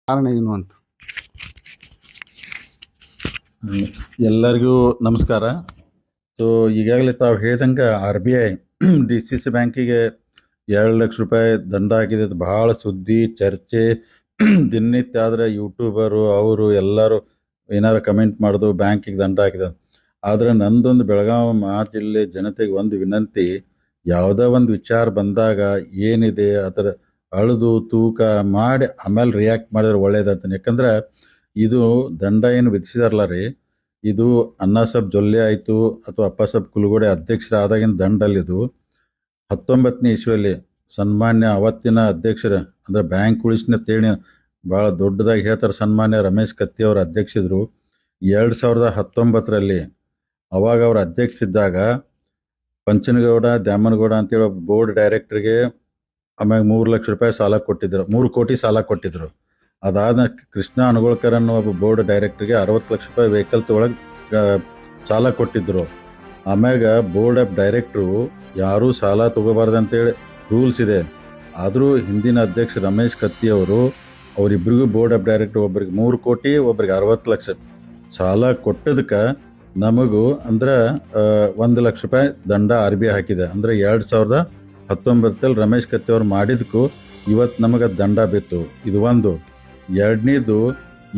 ಕಾರಣ ಏನು ಅಂತ. ಎಲ್ಲರಿಗೂ ನಮಸ್ಕಾರ. ಸೊ ಈಗಾಗಲೇ ತಾವು ಹೇಳ್ದಂಗೆ RBI DCC ಬ್ಯಾಂಕಿಗೆ 2 ಲಕ್ಷ ರೂಪಾಯಿ ದಂಡ ಹಾಕಿದೆ. ಅದು ಭಾಳ ಸುದ್ದಿ ಚರ್ಚೆ ದಿನನಿತ್ಯ. ಆದರೆ ಯೂಟ್ಯೂಬರು ಅವರು ಎಲ್ಲರೂ ಏನಾರು ಕಮೆಂಟ್ ಮಾಡೋದು ಬ್ಯಾಂಕಿಗೆ ದಂಡ ಹಾಕಿದೆ. ಆದರೆ ನಂದೊಂದು ಬೆಳಗಾವಿ ಜಿಲ್ಲೆ ಜನತೆಗೆ ಒಂದು ವಿನಂತಿ, ಯಾವುದೋ ಒಂದು ವಿಚಾರ ಬಂದಾಗ ಏನಿದೆ ಅದರ ಅಳೆದು ತೂಕ ಮಾಡಿ ಆಮೇಲೆ ರಿಯಾಕ್ಟ್ ಮಾಡಿದ್ರೆ ಒಳ್ಳೇದಂತಾನೆ. ಯಾಕಂದ್ರೆ ಇದು ದಂಡ ಏನು ವಿಧಿಸಿದಾರಲ್ಲ ರೀ, ಇದು ಅಣ್ಣಾಸಾಬ್ ಜೊಲ್ಲೆ ಆಯಿತು ಅಥವಾ ಅಪ್ಪಾಸಾಬ್ ಕುಲಗೋಡೆ ಅಧ್ಯಕ್ಷರಾದಾಗಿನ ದಂಡಲ್ಲಿದು 19ನೇ ಇಸ್ವಿಯಲ್ಲಿ ಸನ್ಮಾನ್ಯ ಅವತ್ತಿನ ಅಧ್ಯಕ್ಷರ ಅಂದರೆ ಬ್ಯಾಂಕ್ ಉಳಿಸಿನ ತೇಳಿ ಭಾಳ ದೊಡ್ಡದಾಗಿ ಹೇಳ್ತಾರೆ, ಸನ್ಮಾನ್ಯ ರಮೇಶ್ ಕತ್ತಿ ಅವರ ಅಧ್ಯಕ್ಷರು 2019ರಲ್ಲಿ. ಅವಾಗ ಅವ್ರ ಅಧ್ಯಕ್ಷರಿದ್ದಾಗ ಪಂಚನಗೌಡ ದ್ಯಾಮನಗೌಡ ಅಂತೇಳಿ ಒಬ್ಬ ಬೋರ್ಡ್ ಡೈರೆಕ್ಟ್ರಿಗೆ ಆಮ್ಯಾಗ 3 ಲಕ್ಷ ರೂಪಾಯಿ ಸಾಲ ಕೊಟ್ಟಿದ್ರು, 3 ಕೋಟಿ ಸಾಲ ಕೊಟ್ಟಿದ್ರು. ಅದಾದ ಕೃಷ್ಣ ಅನುಗೋಳ್ಕರ್ ಅನ್ನೋ ಒಬ್ಬ ಬೋರ್ಡ್ ಡೈರೆಕ್ಟ್ರಿಗೆ 60 ಲಕ್ಷ ರೂಪಾಯಿ ವೆಹಿಕಲ್ ತೊಗೊಳಗೆ ಸಾಲ ಕೊಟ್ಟಿದ್ರು. ಆಮ್ಯಾಗ ಬೋರ್ಡ್ ಆಫ್ ಡೈರೆಕ್ಟ್ರು ಯಾರೂ ಸಾಲ ತೊಗೋಬಾರ್ದಂತೇಳಿ ರೂಲ್ಸ್ ಇದೆ. ಆದರೂ ಹಿಂದಿನ ಅಧ್ಯಕ್ಷ ರಮೇಶ್ ಕತ್ತಿ ಅವರು ಅವರಿಬ್ಬರಿಗೂ ಬೋರ್ಡ್ ಆಫ್ ಡೈರೆಕ್ಟ್ರು ಒಬ್ರಿಗೆ 3 ಕೋಟಿ ಒಬ್ರಿಗೆ 60 ಲಕ್ಷ ಸಾಲ ಕೊಟ್ಟದಕ್ಕೆ ನಮಗೂ ಅಂದ್ರೆ 1 ಲಕ್ಷ ರೂಪಾಯಿ ದಂಡ RBI ಹಾಕಿದೆ. ಅಂದರೆ 2019ರಲ್ಲಿ ರಮೇಶ್ ಕತ್ತಿ ಅವ್ರು ಮಾಡಿದಕ್ಕೂ ಇವತ್ತು ನಮಗೆ ದಂಡ ಬಿತ್ತು. ಇದು ಒಂದು. ಎರಡನೇದು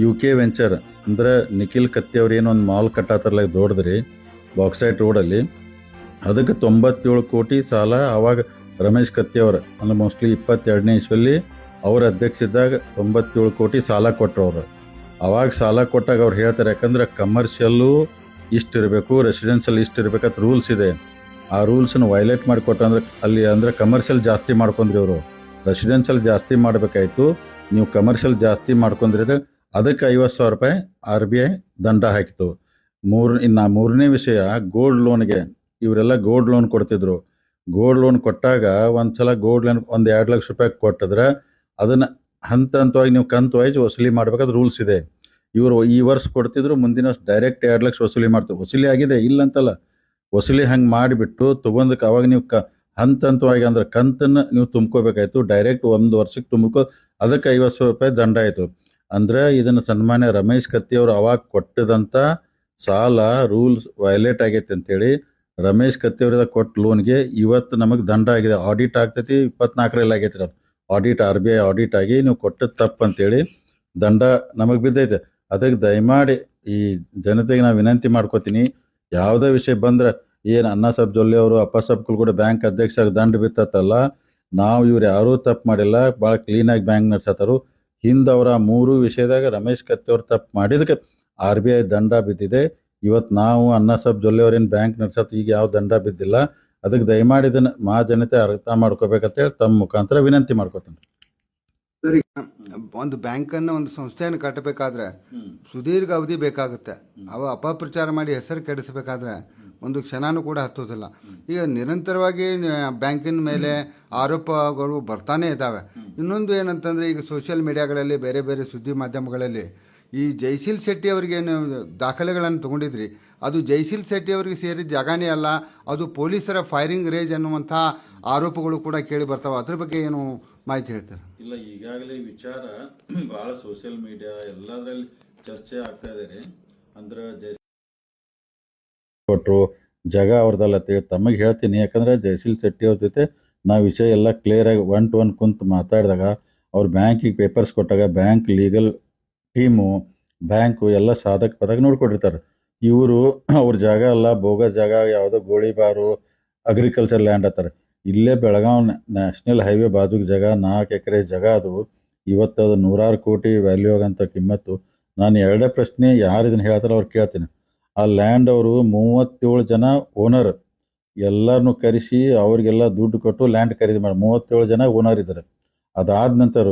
UK ವೆಂಚರ್ ಅಂದರೆ ನಿಖಿಲ್ ಕತ್ತಿ ಅವ್ರು ಏನೋ ಒಂದು ಮಾಲ್ ಕಟ್ಟಾತಾರಲ್ಲ ದೊಡ್ಡದ್ರಿ ಬಾಕ್ಸೈಟ್ ರೋಡಲ್ಲಿ, ಅದಕ್ಕೆ 97 ಕೋಟಿ ಸಾಲ ಆವಾಗ ರಮೇಶ್ ಕತ್ತಿ ಅವರು ಅಂದ್ರೆ ಮೋಸ್ಟ್ಲಿ 22ನೇ ಇಸ್ವಿಯಲ್ಲಿ ಅವ್ರ ಅಧ್ಯಕ್ಷ ಇದ್ದಾಗ 97 ಕೋಟಿ ಸಾಲ ಕೊಟ್ಟರು ಅವರು. ಅವಾಗ ಸಾಲ ಕೊಟ್ಟಾಗ ಅವ್ರು ಹೇಳ್ತಾರೆ, ಯಾಕಂದ್ರೆ ಕಮರ್ಷಿಯಲ್ಲು ಇಷ್ಟು ಇರಬೇಕು, ರೆಸಿಡೆನ್ಷಿಯಲ್ ಇಷ್ಟು ಇರಬೇಕಂತ ರೂಲ್ಸ್ ಇದೆ. ಆ ರೂಲ್ಸನ್ನು ವೈಲೇಟ್ ಮಾಡಿಕೊಟ್ರೆ ಅಲ್ಲಿ ಅಂದರೆ ಕಮರ್ಷಿಯಲ್ ಜಾಸ್ತಿ ಮಾಡ್ಕೊಂಡ್ರಿ ಅವರು, ರೆಸಿಡೆನ್ಷಿಯಲ್ ಜಾಸ್ತಿ ಮಾಡಬೇಕಾಯ್ತು, ನೀವು ಕಮರ್ಷಿಯಲ್ ಜಾಸ್ತಿ ಮಾಡ್ಕೊಂಡ್ರಿದ್ರೆ ಅದಕ್ಕೆ 50,000 ರೂಪಾಯಿ RBI ದಂಡ ಹಾಕಿತು. ಇನ್ನು ಮೂರನೇ ವಿಷಯ, ಗೋಲ್ಡ್ ಲೋನ್ಗೆ ಇವರೆಲ್ಲ ಗೋಲ್ಡ್ ಲೋನ್ ಕೊಡ್ತಿದ್ರು. ಗೋಲ್ಡ್ ಲೋನ್ ಕೊಟ್ಟಾಗ ಒಂದು ಸಲ ಗೋಲ್ಡ್ ಲೋನ್ 2 ಲಕ್ಷ ರೂಪಾಯಿ ಕೊಟ್ಟಿದ್ರೆ ಅದನ್ನು ಹಂತ ಹಂತವಾಗಿ ನೀವು ಕಂತು ವೈಸ್ ವಸೂಲಿ ಮಾಡ್ಬೇಕಾದ್ರೆ ರೂಲ್ಸ್ ಇದೆ. ಇವರು ಈ ವರ್ಷ ಕೊಡ್ತಿದ್ರು, ಮುಂದಿನ ವರ್ಷ ಡೈರೆಕ್ಟ್ 2 ಲಕ್ಷ ವಸೂಲಿ ಮಾಡ್ತೀವಿ. ವಸೂಲಿ ಆಗಿದೆ ಇಲ್ಲಂತಲ್ಲ, ವಸೂಲಿ ಹಂಗೆ ಮಾಡಿಬಿಟ್ಟು ತೊಗೊಂಡಕ್ಕೆ ಅವಾಗ ನೀವು ಹಂತ ಹಂತವಾಗಿ ಅಂದ್ರೆ ಕಂತನ್ನು ನೀವು ತುಂಬ್ಕೋಬೇಕಾಯ್ತು. ಡೈರೆಕ್ಟ್ 1 ವರ್ಷಕ್ಕೆ ತುಂಬ್ಕೋ ಅದಕ್ಕೆ 50,000 ರೂಪಾಯಿ ದಂಡ ಆಯಿತು. ಅಂದರೆ ಇದನ್ನು ಸನ್ಮಾನ್ಯ ರಮೇಶ್ ಕತ್ತಿ ಅವರು ಅವಾಗ ಕೊಟ್ಟದಂಥ ಸಾಲ ರೂಲ್ಸ್ ವೈಲೇಟ್ ಆಗೈತೆ ಅಂತೇಳಿ ರಮೇಶ್ ಕತ್ತಿ ಅವರಿಂದ ಕೊಟ್ಟ ಲೋನ್ಗೆ ಇವತ್ತು ನಮಗೆ ದಂಡ ಆಗಿದೆ. ಆಡಿಟ್ ಆಗ್ತೈತಿ, 24ರಲ್ಲಿ ಆಗೈತಿ ಅದು ಆಡಿಟ್, RBI ಆಡಿಟ್ ಆಗಿ ನೀವು ಕೊಟ್ಟದ್ದು ತಪ್ಪು ಅಂತೇಳಿ ದಂಡ ನಮಗೆ ಬಿದ್ದೈತೆ. ಅದಕ್ಕೆ ದಯಮಾಡಿ ಈ ಜನತೆಗೆ ನಾನು ವಿನಂತಿ ಮಾಡ್ಕೋತೀನಿ, ಯಾವುದೇ ವಿಷಯ ಬಂದ್ರೆ ಏನು ಅಣ್ಣಾಸಾಬ್ ಜೊಲ್ಲೆ ಅವರು ಅಪ್ಪಾಸಾಬ್ ಕುಲಗೋಡೆ ಬ್ಯಾಂಕ್ ಅಧ್ಯಕ್ಷರಾಗಿ ದಂಡ ಬಿತ್ತತ್ತಲ್ಲ, ನಾವು ಇವ್ರು ಯಾರೂ ತಪ್ಪು ಮಾಡಿಲ್ಲ, ಭಾಳ ಕ್ಲೀನಾಗಿ ಬ್ಯಾಂಕ್ ನಡೆಸತ್ತಾರು. ಹಿಂದವರ 3 ವಿಷಯದಾಗ ರಮೇಶ್ ಕತ್ತಿ ಅವ್ರು ತಪ್ಪು ಮಾಡಿದಕ್ಕೆ RBI ದಂಡ ಬಿದ್ದಿದೆ. ಇವತ್ತು ನಾವು ಅಣ್ಣಾಸಾಬ್ ಜೊಲ್ಲೆ ಅವ್ರೇನು ಬ್ಯಾಂಕ್ ನಡೆಸತ್ತು, ಈಗ ಯಾವ ದಂಡ ಬಿದ್ದಿಲ್ಲ. ಅದಕ್ಕೆ ದಯಮಾಡಿ ಇದನ್ನು ಜನತೆ ಅರ್ಥ ಮಾಡ್ಕೋಬೇಕಂತೇಳಿ ತಮ್ಮ ಮುಖಾಂತರ ವಿನಂತಿ ಮಾಡ್ಕೋತೀನಿ. ಸರಿ, ಒಂದು ಬ್ಯಾಂಕನ್ನು ಒಂದು ಸಂಸ್ಥೆಯನ್ನು ಕಟ್ಟಬೇಕಾದ್ರೆ ಸುದೀರ್ಘ ಅವಧಿ ಬೇಕಾಗುತ್ತೆ. ಅವ ಅಪಪ್ರಚಾರ ಮಾಡಿ ಹೆಸರು ಕೆಡಿಸಬೇಕಾದ್ರೆ ಒಂದು ಕ್ಷಣನೂ ಕೂಡ ಹತ್ತೋದಿಲ್ಲ. ಈಗ ನಿರಂತರವಾಗಿ ಬ್ಯಾಂಕಿನ ಮೇಲೆ ಆರೋಪಗಳು ಬರ್ತಾನೆ ಇದ್ದಾವೆ. ಇನ್ನೊಂದು ಏನಂತಂದರೆ, ಈಗ ಸೋಷಿಯಲ್ ಮೀಡಿಯಾಗಳಲ್ಲಿ ಬೇರೆ ಬೇರೆ ಸುದ್ದಿ ಮಾಧ್ಯಮಗಳಲ್ಲಿ ಈ ಜೈಶೀಲ್ ಶೆಟ್ಟಿ ಅವರಿಗೇನು ದಾಖಲೆಗಳನ್ನು ತೊಗೊಂಡಿದ್ರಿ, ಅದು ಜೈಶೀಲ್ ಶೆಟ್ಟಿ ಅವರಿಗೆ ಸೇರಿದ ಜಾಗನೇ ಅಲ್ಲ, ಅದು ಪೊಲೀಸರ ಫೈರಿಂಗ್ ರೇಂಜ್ ಅನ್ನುವಂಥ ಆರೋಪಗಳು ಕೂಡ ಕೇಳಿ ಬರ್ತಾವೆ. ಅದ್ರ ಬಗ್ಗೆ ಏನು ಮಾಹಿತಿ ಹೇಳ್ತಾರೆ? ಇಲ್ಲ, ಈಗಾಗಲೇ ಈ ವಿಚಾರ ಭಾಳ ಸೋಷಿಯಲ್ ಮೀಡಿಯಾ ಎಲ್ಲದರಲ್ಲಿ ಚರ್ಚೆ ಆಗ್ತಾ ಇದೆ ರೀ. ಅಂದ್ರೆ ಕೊಟ್ಟರು ಜಾಗ ಅವ್ರದ್ದಲ್ಲ ತಮಗೆ ಹೇಳ್ತೀನಿ. ಯಾಕಂದರೆ ಜಯಶೀಲ್ ಶೆಟ್ಟಿ ಅವ್ರ ಜೊತೆ ನಾವು ವಿಷಯ ಎಲ್ಲ ಕ್ಲಿಯರಾಗಿ 1 to 1 ಕುಂತು ಮಾತಾಡಿದಾಗ ಅವ್ರು ಬ್ಯಾಂಕಿಗೆ ಪೇಪರ್ಸ್ ಕೊಟ್ಟಾಗ ಬ್ಯಾಂಕ್ ಲೀಗಲ್ ಟೀಮು ಬ್ಯಾಂಕು ಎಲ್ಲ ಸಾಧಕ ಪದಕ ನೋಡ್ಕೊಂಡಿರ್ತಾರೆ. ಇವರು ಅವ್ರ ಜಾಗ ಅಲ್ಲ, ಬೋಗಸ್ ಜಾಗ, ಯಾವುದೋ ಗೋಳಿಬಾರು ಅಗ್ರಿಕಲ್ಚರ್ ಲ್ಯಾಂಡ್ ಅಂತಾರೆ. ಇಲ್ಲೇ ಬೆಳಗಾವಿ ನ್ಯಾಷನಲ್ ಹೈವೇ ಬಾಜುಗೆ ಜಾಗ, 4 ಎಕರೆ ಜಾಗ. ಅದು ಇವತ್ತು ಅದು 100 ಕೋಟಿ ವ್ಯಾಲ್ಯೂ ಆಗಂಥ ಕಿಮ್ಮತ್ತು. ನಾನು ಎರಡೇ ಪ್ರಶ್ನೆ ಯಾರು ಇದನ್ನು ಹೇಳ್ತಾರೆ ಅವ್ರು ಕೇಳ್ತೀನಿ. ಆ ಲ್ಯಾಂಡ್ ಅವರು 37 ಜನ ಓನರ್ ಎಲ್ಲರನ್ನೂ ಕರೆಸಿ ಅವ್ರಿಗೆಲ್ಲ ದುಡ್ಡು ಕೊಟ್ಟು ಲ್ಯಾಂಡ್ ಖರೀದಿ ಮಾಡಿ 37 ಜನ ಓನರ್ ಇದ್ದಾರೆ. ಅದಾದ ನಂತರ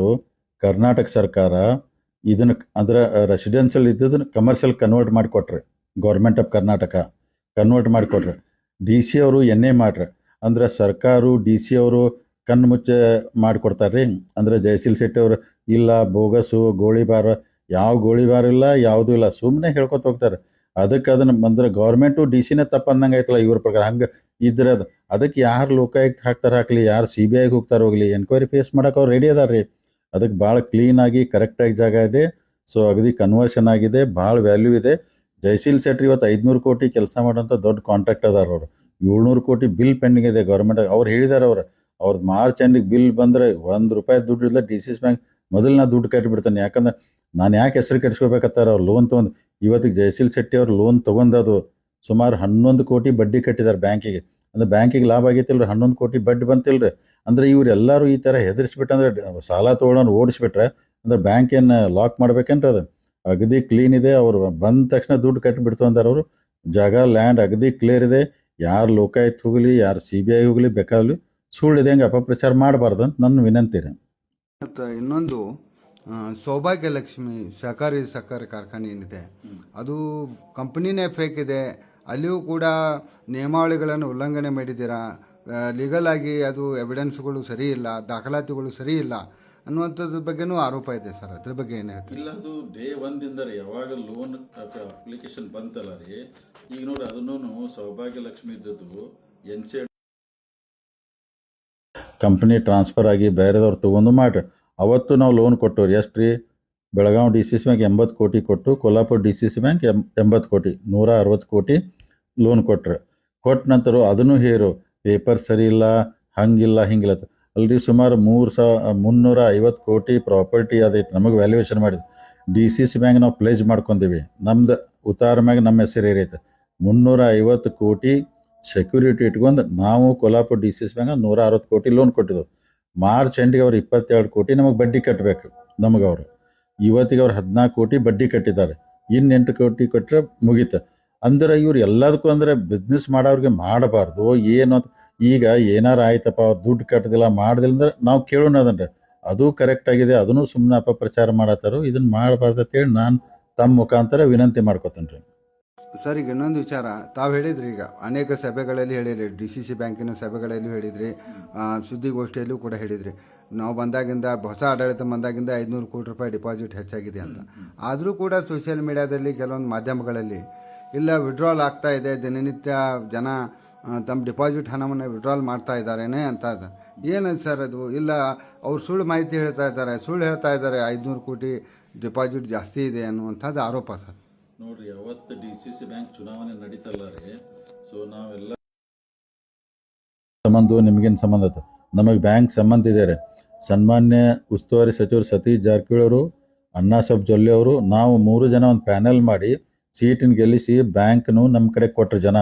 ಕರ್ನಾಟಕ ಸರ್ಕಾರ ಇದನ್ನು ಅಂದ್ರೆ ರೆಸಿಡೆನ್ಷಿಯಲ್ ಇದ್ದದನ್ನು ಕಮರ್ಷಿಯಲ್ ಕನ್ವರ್ಟ್ ಮಾಡಿಕೊಟ್ರೆ, ಗೌರ್ಮೆಂಟ್ ಆಫ್ ಕರ್ನಾಟಕ ಕನ್ವರ್ಟ್ ಮಾಡಿಕೊಟ್ರೆ, DC ಅವರು NA ಮಾಡ್ರೆ. ಅಂದ್ರೆ ಸರ್ಕಾರ DC ಅವರು ಕಣ್ಣು ಮುಚ್ಚೆ ಮಾಡಿಕೊಡ್ತಾರೆ ರೀ. ಅಂದರೆ ಜಯಶೀಲ್ ಶೆಟ್ಟಿ ಅವರು ಇಲ್ಲ ಬೋಗಸು ಗೋಳಿಬಾರ, ಯಾವ ಗೋಳಿಬಾರ ಇಲ್ಲ, ಯಾವುದೂ ಇಲ್ಲ, ಸುಮ್ಮನೆ ಹೇಳ್ಕೊತ ಹೋಗ್ತಾರೆ. ಅದಕ್ಕೆ ಅದನ್ನು ಅಂದ್ರೆ ಗೌರ್ಮೆಂಟು DC ತಪ್ಪು ಅಂದಂಗೆ ಆಯ್ತಲ್ಲ ಇವ್ರ ಪ್ರಕಾರ. ಹಂಗೆ ಇದ್ರೆ ಅದಕ್ಕೆ ಯಾರು ಲೋಕಾಯುಕ್ತ ಹಾಕ್ತಾರೆ ಹಾಕಲಿ, ಯಾರು CBIಗೆ ಹೋಗ್ತಾರೆ ಹೋಗಲಿ, ಎನ್ಕ್ವೈರಿ ಫೇಸ್ ಮಾಡೋಕೆ ಅವ್ರು ರೆಡಿ ಅದಾರ ರೀ. ಅದಕ್ಕೆ ಭಾಳ ಕ್ಲೀನಾಗಿ ಕರೆಕ್ಟಾಗಿ ಜಾಗ ಇದೆ. ಸೊ ಅಗದಿ ಕನ್ವರ್ಷನ್ ಆಗಿದೆ, ಭಾಳ ವ್ಯಾಲ್ಯೂ ಇದೆ. ಜಯಶೀಲ್ ಶೆಟ್ಟಿ ಇವತ್ತು 500 ಕೋಟಿ ಕೆಲಸ ಮಾಡೋಂಥ ದೊಡ್ಡ ಕಾಂಟ್ರಾಕ್ಟ್ ಅದಾರ ಅವರು. 700 ಕೋಟಿ ಬಿಲ್ ಪೆಂಡಿಂಗ್ ಇದೆ ಗೌರ್ಮೆಂಟ್. ಅವ್ರು ಹೇಳಿದಾರೆ ಅವ್ರದ್ದು ಮಾರ್ಚ್ ಎಂಡಿಗೆ ಬಿಲ್ ಬಂದರೆ ₹1 ದುಡ್ಡು ಇಲ್ಲ. DCS ಬ್ಯಾಂಕ್ ಮೊದಲು ನಾ ದುಡ್ಡು ಕಟ್ಟಿಬಿಡ್ತಾನೆ. ಯಾಕಂದ್ರೆ ನಾನು ಯಾಕೆ ಹೆಸರು ಕೆಡಿಸ್ಕೋಬೇಕತ್ತಾರ ಅವ್ರು ಲೋನ್ ತೊಗೊಂಡು. ಇವತ್ತಿಗೆ ಜಯಶೀಲ್ ಶೆಟ್ಟಿ ಅವ್ರು ಲೋನ್ ತೊಗೊಂಡದು ಸುಮಾರು 11 ಕೋಟಿ ಬಡ್ಡಿ ಕಟ್ಟಿದ್ದಾರೆ ಬ್ಯಾಂಕಿಗೆ. ಅಂದ್ರೆ ಬ್ಯಾಂಕಿಗೆ ಲಾಭ ಆಗೈತಿಲ್ರಿ, 11 ಕೋಟಿ ಬಡ್ಡಿ ಬಂತಿಲ್ರಿ. ಅಂದ್ರೆ ಇವರೆಲ್ಲರೂ ಈ ಥರ ಹೆದರಿಸ್ಬಿಟ್ಟಂದ್ರೆ ಸಾಲ ತೊಗೊಳೋರು ಓಡಿಸ್ಬಿಟ್ರೆ ಅಂದ್ರೆ ಬ್ಯಾಂಕ್ ಏನು ಲಾಕ್ ಮಾಡ್ಬೇಕೇನ್ರಿ? ಅದು ಅಗದಿ ಕ್ಲೀನ್ ಇದೆ. ಅವರು ಬಂದ ತಕ್ಷಣ ದುಡ್ಡು ಕಟ್ಟಿಬಿಡ್ತು ಅಂತಾರೆ ಅವರು. ಜಾಗ ಲ್ಯಾಂಡ್ ಅಗದಿ ಕ್ಲಿಯರ್ ಇದೆ. ಯಾರು ಲೋಕಾಯುಕ್ತ ಹೋಗಲಿ, ಯಾರು CBI ಹೋಗಲಿ, ಬೇಕಾಗಲಿ ಸುಳ್ಳಿದೆ ಹಂಗೆ ಅಪಪ್ರಚಾರ ಮಾಡಬಾರ್ದು ಅಂತ ನನ್ನ ವಿನಂತಿ ರೀ. ಮತ್ತು ಇನ್ನೊಂದು ಸೌಭಾಗ್ಯಲಕ್ಷ್ಮಿ ಸಹಕಾರಿ ಕಾರ್ಖಾನೆ ಏನಿದೆ ಅದು ಕಂಪ್ನಿನೇ ಫೇಕ್ ಇದೆ. ಅಲ್ಲಿಯೂ ಕೂಡ ನಿಯಮಾವಳಿಗಳನ್ನು ಉಲ್ಲಂಘನೆ ಮಾಡಿದ್ದೀರಾ, ಲೀಗಲ್ ಆಗಿ ಅದು ಎವಿಡೆನ್ಸ್ಗಳು ಸರಿ ಇಲ್ಲ, ದಾಖಲಾತಿಗಳು ಸರಿ ಇಲ್ಲ ಅನ್ನುವಂಥದ್ರ ಬಗ್ಗೆನೂ ಆರೋಪ ಇದೆ ಸರ್. ಅದ್ರ ಬಗ್ಗೆ ಏನು ಹೇಳ್ತೀರಿ? ಇಲ್ಲ, ಅದು ಡೇ ಒಂದಿಂದ ರೀ, ಯಾವಾಗ ಲೋನ್ ಅಪ್ಲಿಕೇಶನ್ ಬಂತಲ್ಲ ರೀ, ಈಗ ನೋಡಿ ಅದನ್ನು ಸೌಭಾಗ್ಯಲಕ್ಷ್ಮಿ ಇದ್ದದ್ದು NCD ಕಂಪ್ನಿ ಟ್ರಾನ್ಸ್ಫರ್ ಆಗಿ ಬೇರೆದವ್ರು ತೊಗೊಂಡು ಮಾಡ್ರಿ. ಅವತ್ತು ನಾವು ಲೋನ್ ಕೊಟ್ಟವ್ರಿ. ಎಷ್ಟು ರೀ? ಬೆಳಗಾವಿ DCS ಬ್ಯಾಂಕ್ 80 ಕೋಟಿ ಕೊಟ್ಟು, ಕೊಲ್ಲಾಪುರ DCS ಬ್ಯಾಂಕ್ 80 ಕೋಟಿ, 160 ಕೋಟಿ ಲೋನ್ ಕೊಟ್ರೆ. ಕೊಟ್ಟ ನಂತರ ಅದನ್ನು ಹೇರು ಪೇಪರ್ ಸರಿ ಇಲ್ಲ, ಹಂಗಿಲ್ಲ ಹಿಂಗಿಲ್ಲ ಅಲ್ರಿ. ಸುಮಾರು 350 ಕೋಟಿ ಪ್ರಾಪರ್ಟಿ ಅದೈತೆ. ನಮಗೆ ವ್ಯಾಲ್ಯೂಯೇಷನ್ ಮಾಡಿದ್ದು DCS ಬ್ಯಾಂಕ್ ನಾವು ಪ್ಲೇಜ್ ಮಾಡ್ಕೊಂಡೀವಿ. ನಮ್ದು ಉತ್ತಾರ ಮ್ಯಾಗ ನಮ್ಮ ಹೆಸರು ಏರೈತೆ. 350 ಕೋಟಿ ಸೆಕ್ಯೂರಿಟಿ ಇಟ್ಕೊಂಡು ನಾವು ಕೊಲ್ಲಾಪುರ DCS ಬ್ಯಾಂಕ್ 160 ಕೋಟಿ ಲೋನ್ ಕೊಟ್ಟಿದ್ದೆವು. ಮಾರ್ಚ್ ಎಂಡಿಗೆ ಅವ್ರು 22 ಕೋಟಿ ನಮಗೆ ಬಡ್ಡಿ ಕಟ್ಟಬೇಕು. ನಮಗೆ ಅವರು ಇವತ್ತಿಗೆ ಅವ್ರು 14 ಕೋಟಿ ಬಡ್ಡಿ ಕಟ್ಟಿದ್ದಾರೆ. ಇನ್ನು 8 ಕೋಟಿ ಕೊಟ್ಟರೆ ಮುಗೀತು. ಅಂದ್ರೆ ಇವ್ರು ಎಲ್ಲದಕ್ಕೂ ಅಂದರೆ ಬಿಸ್ನೆಸ್ ಮಾಡೋರಿಗೆ ಮಾಡಬಾರ್ದು ಏನು ಅಂತ. ಈಗ ಏನಾರು ಆಯ್ತಪ್ಪ ಅವ್ರು ದುಡ್ಡು ಕಟ್ಟದಿಲ್ಲ ಮಾಡೋದಿಲ್ಲ ಅಂದ್ರೆ ನಾವು ಕೇಳೋಣ ಅದನ್ರಿ. ಅದು ಕರೆಕ್ಟಾಗಿದೆ, ಅದನ್ನು ಸುಮ್ಮನೆ ಅಪಪ್ರಚಾರ ಮಾಡತ್ತಾರೋ. ಇದನ್ನು ಮಾಡಬಾರ್ದು ಅಂತೇಳಿ ನಾನು ತಮ್ಮ ಮುಖಾಂತರ ವಿನಂತಿ ಮಾಡ್ಕೊತೇನೆ ರೀ. ಸರ್, ಈಗ ಇನ್ನೊಂದು ವಿಚಾರ ತಾವು ಹೇಳಿದ್ರಿ, ಈಗ ಅನೇಕ ಸಭೆಗಳಲ್ಲಿ ಹೇಳಿದ್ರಿ, DCC ಬ್ಯಾಂಕಿನ ಸಭೆಗಳಲ್ಲಿ ಹೇಳಿದ್ರಿ, ಸುದ್ದಿಗೋಷ್ಠಿಯಲ್ಲೂ ಕೂಡ ಹೇಳಿದ್ರಿ, ನಾವು ಬಂದಾಗಿಂದ ಹೊಸ ಆಡಳಿತ ಬಂದಾಗಿಂದ 500 ಕೋಟಿ ರೂಪಾಯಿ ಡಿಪಾಸಿಟ್ ಹೆಚ್ಚಾಗಿದೆ ಅಂತ. ಆದರೂ ಕೂಡ ಸೋಷಿಯಲ್ ಮೀಡಿಯಾದಲ್ಲಿ ಕೆಲವೊಂದು ಮಾಧ್ಯಮಗಳಲ್ಲಿ ಇಲ್ಲ ವಿಡ್ರಾಲ್ ಆಗ್ತಾ ಇದೆ, ದಿನನಿತ್ಯ ಜನ ತಮ್ಮ ಡಿಪಾಸಿಟ್ ಹಣವನ್ನು ವಿಡ್ರಾಲ್ ಮಾಡ್ತಾ ಇದ್ದಾರೇನೆ ಅಂತ. ಏನದು ಸರ್ ಅದು? ಇಲ್ಲ ಅವ್ರು ಸುಳ್ಳು ಮಾಹಿತಿ ಹೇಳ್ತಾ ಇದ್ದಾರೆ, 500 ಕೋಟಿ ಡಿಪಾಸಿಟ್ ಜಾಸ್ತಿ ಇದೆ ಅನ್ನುವಂಥದ್ದು ಆರೋಪ ಸರ್. ನೋಡ್ರಿ, ಅವತ್ತು DCC ಬ್ಯಾಂಕ್ ಚುನಾವಣೆ ನಡೀತಲ್ಲ ರೀ. ಸೊ ನಾವೆಲ್ಲ ಸಂಬಂಧ ನಿಮಗೇನು ಸಂಬಂಧ ಆಯ್ತು? ನಮಗೆ ಬ್ಯಾಂಕ್ ಸಂಬಂಧ ಇದೆ ರೀ. ಸನ್ಮಾನ್ಯ ಉಸ್ತುವಾರಿ ಸಚಿವರು ಸತೀಶ್ ಜಾರಕಿಹೊಳಿ ಅವರು, ಅಣ್ಣಾಸಾಹೇಬ್ ಜೊಲ್ಲೆ ಅವರು, ನಾವು 3 ಜನ ಒಂದು ಪ್ಯಾನೆಲ್ ಮಾಡಿ ಸೀಟಿನ ಗೆಲ್ಲಿಸಿ ಬ್ಯಾಂಕ್ನು ನಮ್ಮ ಕಡೆ ಕೊಟ್ಟರು ಜನ.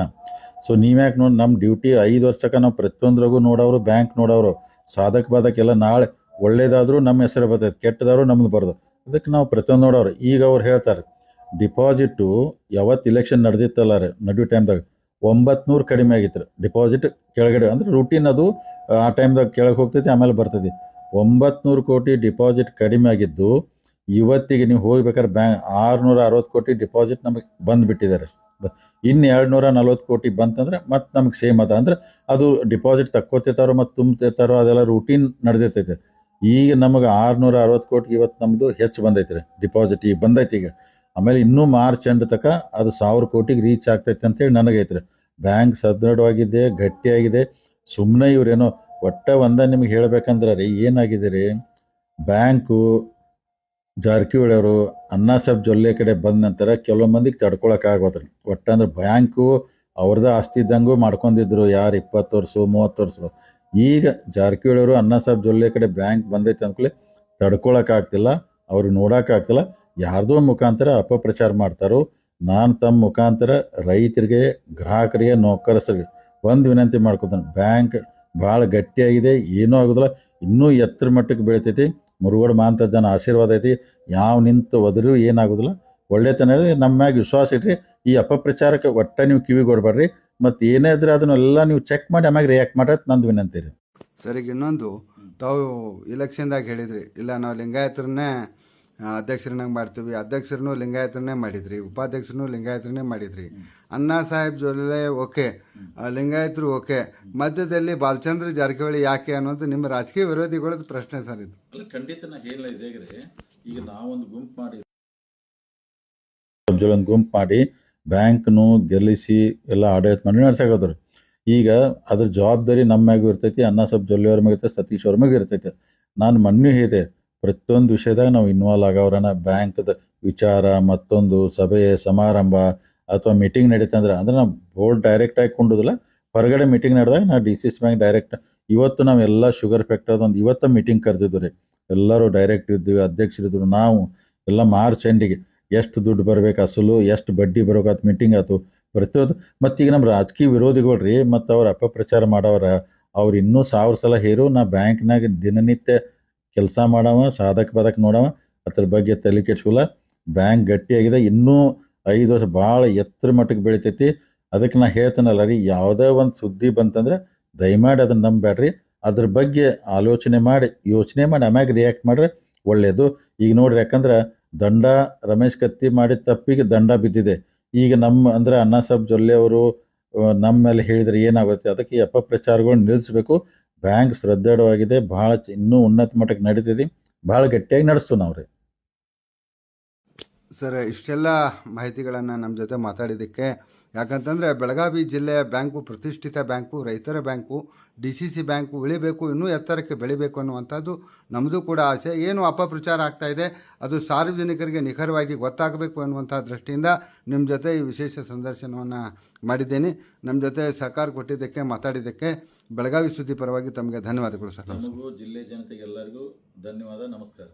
ಸೊ ನೀವ್ಯಾಕೆ ನೋಡಿ, ನಮ್ಮ ಡ್ಯೂಟಿ 5 ವರ್ಷಕ್ಕೆ ನಾವು ಪ್ರತಿಯೊಂದ್ರಾಗೂ ನೋಡೋರು, ಬ್ಯಾಂಕ್ ನೋಡೋರು. ಸಾಧಕ ಬಾಧಕ್ಕೆಲ್ಲ ನಾಳೆ ಒಳ್ಳೇದಾದರೂ ನಮ್ಮ ಹೆಸರು ಬರ್ತೈತೆ, ಕೆಟ್ಟದಾದ್ರೂ ನಮ್ದು ಬರೋದು. ಅದಕ್ಕೆ ನಾವು ಪ್ರತಿಯೊಂದು ನೋಡೋರು. ಈಗ ಅವ್ರು ಹೇಳ್ತಾರೆ ಡಿಪಾಸಿಟು ಯಾವತ್ತು ಇಲೆಕ್ಷನ್ ನಡೆದಿತ್ತಲ್ಲ ರೀ, ನಡುವೆ ಟೈಮ್ದಾಗ 900 ಕಡಿಮೆ ಆಗಿತ್ತು ರೀ ಡಿಪಾಸಿಟ್ ಕೆಳಗಡೆ. ಅಂದ್ರೆ ರೂಟೀನ್ ಅದು ಆ ಟೈಮ್ದಾಗ ಕೆಳಗೆ ಹೋಗ್ತೈತಿ, ಆಮೇಲೆ ಬರ್ತೈತಿ. 900 ಕೋಟಿ ಡಿಪಾಸಿಟ್ ಕಡಿಮೆ ಆಗಿದ್ದು ಇವತ್ತಿಗೆ ನೀವು ಹೋಗ್ಬೇಕಾದ್ರೆ ಬ್ಯಾಂಕ್ 660 ಕೋಟಿ ಡಿಪಾಸಿಟ್ ನಮಗೆ ಬಂದುಬಿಟ್ಟಿದ್ದಾರೆ. ಇನ್ನು 240 ಕೋಟಿ ಬಂತಂದ್ರೆ ಮತ್ತೆ ನಮಗೆ ಸೇಮ್ ಅದ. ಅಂದ್ರೆ ಅದು ಡಿಪಾಸಿಟ್ ತಕ್ಕೋತಿರ್ತಾರೋ ಮತ್ತು ತುಂಬ್ತಿರ್ತಾರೋ ಅದೆಲ್ಲ ರೂಟೀನ್ ನಡೆದಿರ್ತೈತೆ. ಈಗ ನಮಗೆ 660 ಕೋಟಿ ಇವತ್ತು ನಮ್ಮದು ಹೆಚ್ಚು ಬಂದೈತೆ ರೀ ಡಿಪಾಸಿಟ್, ಈಗ ಬಂದೈತಿ. ಈಗ ಆಮೇಲೆ ಇನ್ನೂ ಮಾರ್ಚ್ ಎಂಡ್ ತನಕ ಅದು 1000 ಕೋಟಿಗೆ ರೀಚ್ ಆಗ್ತೈತೆ ಅಂತೇಳಿ ನನಗೈತೆ ರೀ. ಬ್ಯಾಂಕ್ ಸದೃಢವಾಗಿದೆ, ಗಟ್ಟಿಯಾಗಿದೆ. ಸುಮ್ಮನೆ ಇವ್ರೇನೋ ಒಂದೇ ನಿಮಗೆ ಹೇಳ್ಬೇಕಂದ್ರೆ ರೀ, ಏನಾಗಿದೆ ರೀ, ಬ್ಯಾಂಕು ಜಾರಕಿಹೊಳಿ ಅವರು ಅಣ್ಣಾಸಾಹೇಬ್ ಜೊಲ್ಲೆ ಕಡೆ ಬಂದ ನಂತರ ಕೆಲವು ಮಂದಿಗೆ ತಡ್ಕೊಳಕ್ಕಾಗೋದ್ರಿ. ಅಂದ್ರೆ ಬ್ಯಾಂಕು ಅವ್ರದ್ದು ಆಸ್ತಿ ಇದ್ದಂಗೂ ಮಾಡ್ಕೊಂಡಿದ್ರು ಯಾರು 20 ವರ್ಷ 30 ವರ್ಷ. ಈಗ ಜಾರಕಿಹೊಳಿ ಅವರು ಅಣ್ಣಾಸಾಹೇಬ್ ಜೊಲ್ಲೆ ಕಡೆ ಬ್ಯಾಂಕ್ ಬಂದೈತೆ ಅಂದ್ಕೂಲೆ ತಡ್ಕೊಳಕ್ಕಾಗ್ತಿಲ್ಲ, ಅವ್ರಿಗೆ ನೋಡೋಕ್ಕಾಗ್ತಿಲ್ಲ. ಯಾರ್ದೋ ಮುಖಾಂತರ ಅಪಪ್ರಚಾರ ಮಾಡ್ತಾರೋ. ನಾನು ತಮ್ಮ ಮುಖಾಂತರ ರೈತರಿಗೆ, ಗ್ರಾಹಕರಿಗೆ, ನೌಕರರಿಗೆ ಒಂದು ವಿನಂತಿ ಮಾಡ್ಕೊತಾನೆ, ಬ್ಯಾಂಕ್ ಭಾಳ ಗಟ್ಟಿಯಾಗಿದೆ, ಏನೂ ಆಗೋದಿಲ್ಲ, ಇನ್ನೂ ಎತ್ತರ ಮಟ್ಟಕ್ಕೆ ಬೆಳಿತೈತಿ. ಮುರುಗೋಡು ಮಾಂತ ಜನ ಆಶೀರ್ವಾದ ಐತಿ, ಯಾವ ನಿಂತು ಒದರೂ ಏನಾಗೋದಿಲ್ಲ. ಒಳ್ಳೆತನ ನಮ್ಮ ಮ್ಯಾಗ ವಿಶ್ವಾಸ ಇಟ್ರಿ. ಈ ಅಪಪ್ರಚಾರಕ್ಕೆ ನೀವು ಕಿವಿ ಕೊಡಬೇಡ್ರಿ. ಮತ್ತು ಏನೇ ಇದ್ರೆ ಅದನ್ನೆಲ್ಲ ನೀವು ಚೆಕ್ ಮಾಡಿ ಆಮ್ಯಾಗ ರಿಯಾಕ್ಟ್ ಮಾಡ್ರಿ ನಂದು ವಿನಂತಿ ರೀ. ಸರ್, ಈಗ ಇನ್ನೊಂದು ತಾವು ಇಲೆಕ್ಷನ್ದಾಗ ಹೇಳಿದ್ರಿ, ಇಲ್ಲ ನಾವು ಲಿಂಗಾಯತರನ್ನೇ ಅಧ್ಯಕ್ಷರನ್ನಾಗಿ ಮಾಡ್ತೀವಿ, ಅಧ್ಯಕ್ಷರನ್ನು ಲಿಂಗಾಯತರನ್ನೇ ಮಾಡಿದ್ರಿ, ಉಪಾಧ್ಯಕ್ಷರನ್ನು ಲಿಂಗಾಯತರನ್ನೇ ಮಾಡಿದ್ರಿ, ಅಣ್ಣಾ ಸಾಹೇಬ್ ಜೊಲ್ಲೆ ಓಕೆ, ಲಿಂಗಾಯತರು ಓಕೆ, ಮಧ್ಯದಲ್ಲಿ ಬಾಲಚಂದ್ರ ಜಾರಕಿಹೊಳಿ ಯಾಕೆ ಅನ್ನೋದು ನಿಮ್ಮ ರಾಜಕೀಯ ವಿರೋಧಿಗಳದ್ದು ಪ್ರಶ್ನೆ ಸರ್. ಇದು ಅಲ್ಲ, ಖಂಡಿತ ನಾ ಹೇಳ ಇದೇಗ್ರಿ. ಈಗ ನಾವೊಂದು ಗುಂಪು ಮಾಡಿ ಬ್ಯಾಂಕ್ನು ಗೆಲ್ಲಿಸಿ ಎಲ್ಲ ಆಡಳಿತ ಮಾಡಿ ನಡ್ಸಾಕೋದ್ರಿ. ಈಗ ಅದ್ರ ಜವಾಬ್ದಾರಿ ನಮ್ಮ ಮ್ಯಾಗೂ ಇರ್ತೈತಿ, ಅಣ್ಣಾಸಾಹೇಬ್ ಜೊಲ್ಲೆ ಅವ್ರ ಮ್ಯಾಗ ಇರ್ತೈತೆ, ಸತೀಶ್ ಅವ್ರ ಮ್ಯಾಗ ಇರ್ತೈತೆ. ನಾನು ಮೊನ್ನೆ ಹೇಳಿದೆ, ಪ್ರತಿಯೊಂದು ವಿಷಯದಾಗ ನಾವು ಇನ್ವಾಲ್ವ್ ಆಗವ್ರನ್ನ ಬ್ಯಾಂಕ್ದ ವಿಚಾರ ಮತ್ತೊಂದು ಸಭೆ ಸಮಾರಂಭ ಅಥವಾ ಮೀಟಿಂಗ್ ನಡೀತಂದ್ರೆ ಅಂದ್ರೆ ನಾವು ಬೋರ್ಡ್ ಡೈರೆಕ್ಟ್ ಆಗಿ ಕೊಂಡುದಿಲ್ಲ, ಹೊರಗಡೆ ಮೀಟಿಂಗ್ ನಡೆದಾಗ ನಾವು D C C bank direct ಇವತ್ತು ನಾವೆಲ್ಲ ಶುಗರ್ ಫ್ಯಾಕ್ಟ್ರಿ ಒಂದು ಇವತ್ತು ಮೀಟಿಂಗ್ ಕರೆದಿದ್ದು ರೀ. ಎಲ್ಲರೂ ಡೈರೆಕ್ಟ್ ಇದ್ದೀವಿ, ಅಧ್ಯಕ್ಷರಿದ್ರು, ನಾವು ಎಲ್ಲ ಮಾರ್ಚ್ ಎಂಡಿಗೆ ಎಷ್ಟು ದುಡ್ಡು ಬರ್ಬೇಕು, ಅಸಲು ಎಷ್ಟು ಬಡ್ಡಿ ಬರ್ಬೇಕಾಯ್ತು ಮೀಟಿಂಗ್ ಆಯ್ತು ಪ್ರತಿಯೊಂದು. ಮತ್ತೀಗ ನಮ್ಮ ರಾಜಕೀಯ ವಿರೋಧಿಗಳು ರೀ ಮತ್ತು ಅವ್ರ ಅಪಪ್ರಚಾರ ಮಾಡವ್ರ ಅವ್ರು ಇನ್ನೂ 1000 ಸಲ ಹೇರು ನಾ ಬ್ಯಾಂಕ್ನಾಗ ದಿನನಿತ್ಯ ಕೆಲಸ ಮಾಡವ ಸಾಧಕ ಬಾಧಕ ನೋಡವ ಅದ್ರ ಬಗ್ಗೆ ತಲೆ ಕೆಡ್ಸ್ಕೊಲ್ಲ. ಬ್ಯಾಂಕ್ ಗಟ್ಟಿಯಾಗಿದೆ, ಇನ್ನೂ 5 ವರ್ಷ ಭಾಳ ಎತ್ತರ ಮಟ್ಟಕ್ಕೆ ಬೆಳಿತೈತಿ. ಅದಕ್ಕೆ ನಾ ಹೇಳ್ತೇನಲ್ಲ ರೀ, ಯಾವುದೇ ಒಂದು ಸುದ್ದಿ ಬಂತಂದ್ರೆ ದಯಮಾಡಿ ಅದನ್ನು ನಂಬಬೇಡ್ರಿ, ಅದ್ರ ಬಗ್ಗೆ ಯೋಚನೆ ಮಾಡಿ ಆಮ್ಯಾಗ ರಿಯಾಕ್ಟ್ ಮಾಡ್ರೆ ಒಳ್ಳೆಯದು. ಈಗ ನೋಡ್ರಿ, ಯಾಕಂದ್ರೆ ದಂಡ ರಮೇಶ್ ಕತ್ತಿ ಮಾಡಿದ ತಪ್ಪಿಗೆ ದಂಡ ಬಿದ್ದಿದೆ. ಈಗ ನಮ್ಮ ಅಂದ್ರೆ ಅಣ್ಣಾ ಸಾಹೇಬ್ ಜೊಲ್ಲೆ ಅವರು ನಮ್ಮ ಮೇಲೆ ಹೇಳಿದರೆ ಏನಾಗುತ್ತೆ, ಅದಕ್ಕೆ ಈ ಅಪಪ್ರಚಾರಗಳು ನಿಲ್ಲಿಸಬೇಕು. ಬ್ಯಾಂಕ್ ಸದೃಢವಾಗಿದೆ, ಭಾಳ ಇನ್ನೂ ಉನ್ನತ ಮಟ್ಟಕ್ಕೆ ನಡೀತಿದೆ, ಭಾಳ ಗಟ್ಟಿಯಾಗಿ ನಡೆಸ್ತು ನಾವು ರೀ. ಸರ್, ಇಷ್ಟೆಲ್ಲ ಮಾಹಿತಿಗಳನ್ನು ನಮ್ಮ ಜೊತೆ ಮಾತಾಡಿದ್ದಕ್ಕೆ, ಯಾಕಂತಂದರೆ ಬೆಳಗಾವಿ ಜಿಲ್ಲೆಯ ಬ್ಯಾಂಕು ಪ್ರತಿಷ್ಠಿತ ಬ್ಯಾಂಕು, ರೈತರ bank, D C C bank ಉಳಿಬೇಕು, ಇನ್ನೂ ಎತ್ತರಕ್ಕೆ ಬೆಳಿಬೇಕು ಅನ್ನುವಂಥದ್ದು ನಮ್ಮದು ಕೂಡ ಆಸೆ. ಏನು ಅಪಪ್ರಚಾರ ಆಗ್ತಾಯಿದೆ ಅದು ಸಾರ್ವಜನಿಕರಿಗೆ ನಿಖರವಾಗಿ ಗೊತ್ತಾಗಬೇಕು ಅನ್ನುವಂಥ ದೃಷ್ಟಿಯಿಂದ ನಿಮ್ಮ ಜೊತೆ ಈ ವಿಶೇಷ ಸಂದರ್ಶನವನ್ನು ಮಾಡಿದ್ದೇನೆ. ನಮ್ಮ ಜೊತೆ ಸಹಕಾರ ಕೊಟ್ಟಿದ್ದಕ್ಕೆ, ಮಾತಾಡಿದ್ದಕ್ಕೆ ಬೆಳಗಾವಿ ಸುದ್ದಿ ಪರವಾಗಿ ತಮಗೆ ಧನ್ಯವಾದಗಳು ಸರ್. ನಮಗೂ ಜಿಲ್ಲೆ ಜನತೆಗೆ ಎಲ್ಲರಿಗೂ ಧನ್ಯವಾದ, ನಮಸ್ಕಾರ.